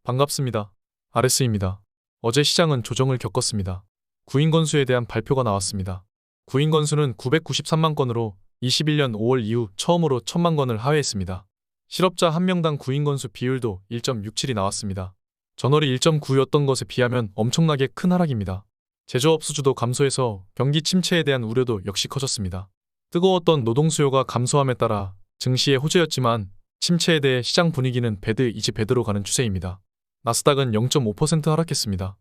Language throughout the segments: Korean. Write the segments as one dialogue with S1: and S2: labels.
S1: 반갑습니다. 아레스입니다. 어제 시장은 조정을 겪었습니다. 구인 건수에 대한 발표가 나왔습니다. 구인 건수는 993만 건으로 21년 5월 이후 처음으로 1000만 건을 하회했습니다. 실업자 1명당 구인 건수 비율도 1.67이 나왔습니다. 전월이 1.9였던 것에 비하면 엄청나게 큰 하락입니다. 제조업 수주도 감소해서 경기 침체에 대한 우려도 역시 커졌습니다. 뜨거웠던 노동 수요가 감소함에 따라 증시의 호재였지만 침체에 대해 시장 분위기는 배드 이즈 배드로 가는 추세입니다. 나스닥은 0.5% 하락했습니다.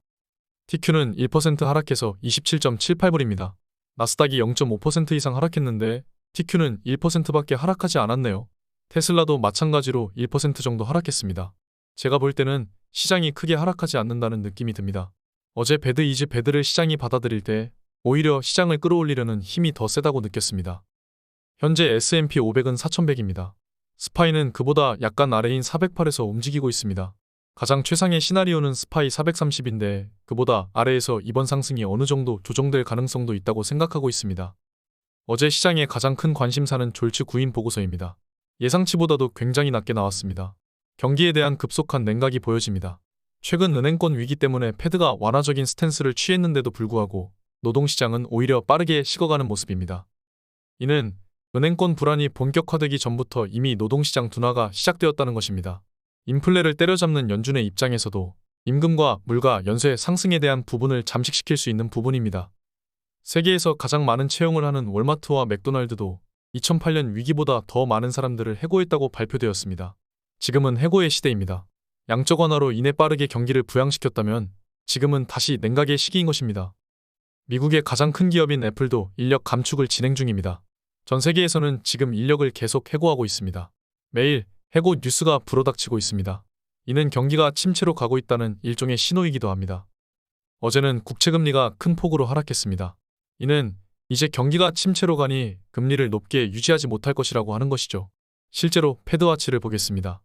S1: TQ는 1% 하락해서 27.78불입니다. 나스닥이 0.5% 이상 하락했는데 TQ는 1%밖에 하락하지 않았네요. 테슬라도 마찬가지로 1% 정도 하락했습니다. 제가 볼 때는 시장이 크게 하락하지 않는다는 느낌이 듭니다. 어제 배드 이즈 배드를 시장이 받아들일 때 오히려 시장을 끌어올리려는 힘이 더 세다고 느꼈습니다. 현재 S&P 500은 4100입니다. 스파이는 그보다 약간 아래인 408에서 움직이고 있습니다. 가장 최상의 시나리오는 스파이 430인데 그보다 아래에서 이번 상승이 어느 정도 조정될 가능성도 있다고 생각하고 있습니다. 어제 시장의 가장 큰 관심사는 졸츠 구인 보고서입니다. 예상치보다도 굉장히 낮게 나왔습니다. 경기에 대한 급속한 냉각이 보여집니다. 최근 은행권 위기 때문에 패드가 완화적인 스탠스를 취했는데도 불구하고 노동시장은 오히려 빠르게 식어가는 모습입니다. 이는 은행권 불안이 본격화되기 전부터 이미 노동시장 둔화가 시작되었다는 것입니다. 인플레를 때려잡는 연준의 입장에서도 임금과 물가, 연쇄 상승에 대한 부분을 잠식시킬 수 있는 부분입니다. 세계에서 가장 많은 채용을 하는 월마트와 맥도날드도 2008년 위기보다 더 많은 사람들을 해고했다고 발표되었습니다. 지금은 해고의 시대입니다. 양적 완화로 인해 빠르게 경기를 부양시켰다면 지금은 다시 냉각의 시기인 것입니다. 미국의 가장 큰 기업인 애플도 인력 감축을 진행 중입니다. 전 세계에서는 지금 인력을 계속 해고하고 있습니다. 매일 해고 뉴스가 불어닥치고 있습니다. 이는 경기가 침체로 가고 있다는 일종의 신호이기도 합니다. 어제는 국채금리가 큰 폭으로 하락했습니다. 이는 이제 경기가 침체로 가니 금리를 높게 유지하지 못할 것이라고 하는 것이죠. 실제로 패드와치를 보겠습니다.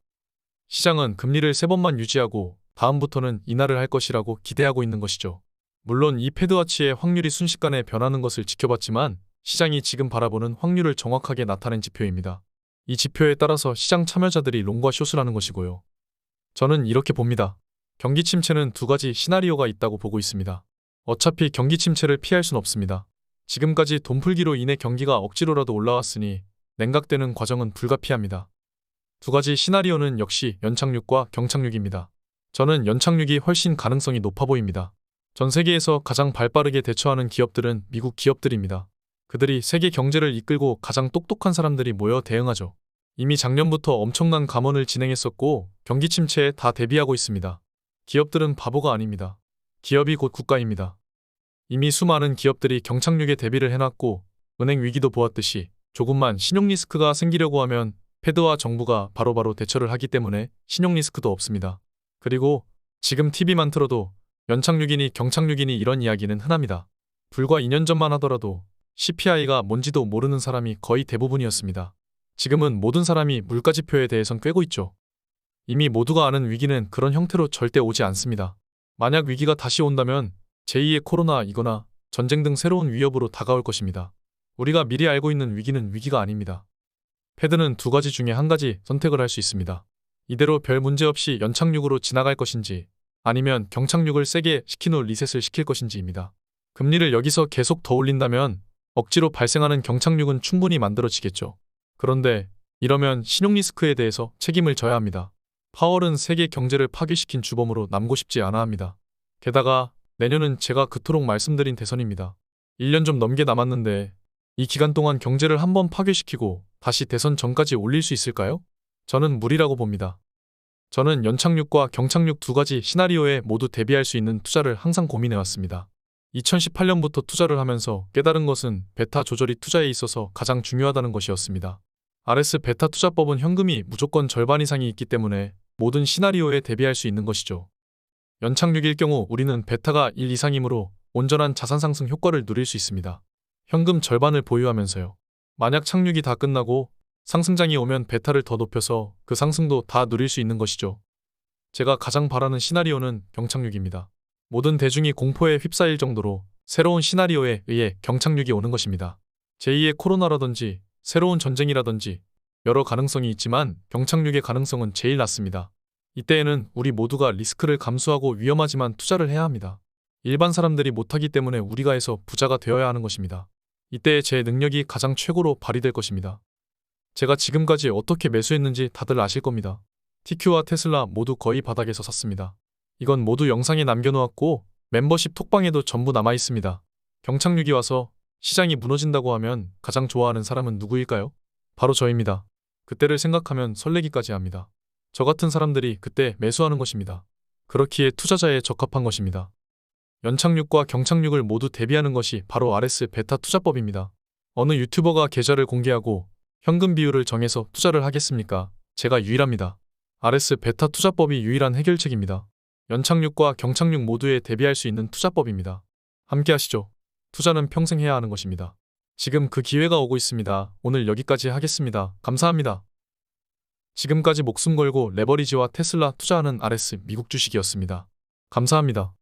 S1: 시장은 금리를 3번만 유지하고 다음부터는 인하를 할 것이라고 기대하고 있는 것이죠. 물론 이 패드와치의 확률이 순식간에 변하는 것을 지켜봤지만 시장이 지금 바라보는 확률을 정확하게 나타낸 지표입니다. 이 지표에 따라서 시장 참여자들이 롱과 숏을 하는 것이고요. 저는 이렇게 봅니다. 경기 침체는 두 가지 시나리오가 있다고 보고 있습니다. 어차피 경기 침체를 피할 순 없습니다. 지금까지 돈풀기로 인해 경기가 억지로라도 올라왔으니 냉각되는 과정은 불가피합니다. 두 가지 시나리오는 역시 연착륙과 경착륙입니다. 저는 연착륙이 훨씬 가능성이 높아 보입니다. 전 세계에서 가장 발빠르게 대처하는 기업들은 미국 기업들입니다. 그들이 세계 경제를 이끌고 가장 똑똑한 사람들이 모여 대응하죠. 이미 작년부터 엄청난 감원을 진행했었고 경기 침체에 다 대비하고 있습니다. 기업들은 바보가 아닙니다. 기업이 곧 국가입니다. 이미 수많은 기업들이 경착륙에 대비를 해놨고 은행 위기도 보았듯이 조금만 신용 리스크가 생기려고 하면 패드와 정부가 바로바로 대처를 하기 때문에 신용 리스크도 없습니다. 그리고 지금 TV만 틀어도 연착륙이니 경착륙이니 이런 이야기는 흔합니다. 불과 2년 전만 하더라도 CPI가 뭔지도 모르는 사람이 거의 대부분이었습니다. 지금은 모든 사람이 물가지표에 대해선 꿰고 있죠. 이미 모두가 아는 위기는 그런 형태로 절대 오지 않습니다. 만약 위기가 다시 온다면 제2의 코로나이거나 전쟁 등 새로운 위협으로 다가올 것입니다. 우리가 미리 알고 있는 위기는 위기가 아닙니다. 패드는 두 가지 중에 한 가지 선택을 할 수 있습니다. 이대로 별 문제 없이 연착륙으로 지나갈 것인지 아니면 경착륙을 세게 시킨 후 리셋을 시킬 것인지입니다. 금리를 여기서 계속 더 올린다면 억지로 발생하는 경착륙은 충분히 만들어지겠죠. 그런데 이러면 신용 리스크에 대해서 책임을 져야 합니다. 파월은 세계 경제를 파괴시킨 주범으로 남고 싶지 않아 합니다. 게다가 내년은 제가 그토록 말씀드린 대선입니다. 1년 좀 넘게 남았는데 이 기간 동안 경제를 한번 파괴시키고 다시 대선 전까지 올릴 수 있을까요? 저는 무리라고 봅니다. 저는 연착륙과 경착륙 두 가지 시나리오에 모두 대비할 수 있는 투자를 항상 고민해왔습니다. 2018년부터 투자를 하면서 깨달은 것은 베타 조절이 투자에 있어서 가장 중요하다는 것이었습니다. RS 베타 투자법은 현금이 무조건 절반 이상이 있기 때문에 모든 시나리오에 대비할 수 있는 것이죠. 연착륙일 경우 우리는 베타가 1 이상이므로 온전한 자산 상승 효과를 누릴 수 있습니다. 현금 절반을 보유하면서요. 만약 착륙이 다 끝나고 상승장이 오면 베타를 더 높여서 그 상승도 다 누릴 수 있는 것이죠. 제가 가장 바라는 시나리오는 경착륙입니다. 모든 대중이 공포에 휩싸일 정도로 새로운 시나리오에 의해 경착륙이 오는 것입니다. 제2의 코로나라든지 새로운 전쟁이라든지 여러 가능성이 있지만 경착륙의 가능성은 제일 낮습니다. 이때에는 우리 모두가 리스크를 감수하고 위험하지만 투자를 해야 합니다. 일반 사람들이 못하기 때문에 우리가 해서 부자가 되어야 하는 것입니다. 이때에 제 능력이 가장 최고로 발휘될 것입니다. 제가 지금까지 어떻게 매수했는지 다들 아실 겁니다. TQ와 테슬라 모두 거의 바닥에서 샀습니다. 이건 모두 영상에 남겨놓았고 멤버십 톡방에도 전부 남아 있습니다. 경착륙이 와서 시장이 무너진다고 하면 가장 좋아하는 사람은 누구일까요? 바로 저입니다. 그때를 생각하면 설레기까지 합니다. 저 같은 사람들이 그때 매수하는 것입니다. 그렇기에 투자자에 적합한 것입니다. 연착륙과 경착륙을 모두 대비하는 것이 바로 RS 베타 투자법입니다. 어느 유튜버가 계좌를 공개하고 현금 비율을 정해서 투자를 하겠습니까? 제가 유일합니다. RS 베타 투자법이 유일한 해결책입니다. 연착륙과 경착륙 모두에 대비할 수 있는 투자법입니다. 함께 하시죠. 투자는 평생 해야 하는 것입니다. 지금 그 기회가 오고 있습니다. 오늘 여기까지 하겠습니다. 감사합니다. 지금까지 목숨 걸고 레버리지와 테슬라 투자하는 RS 미국 주식이었습니다. 감사합니다.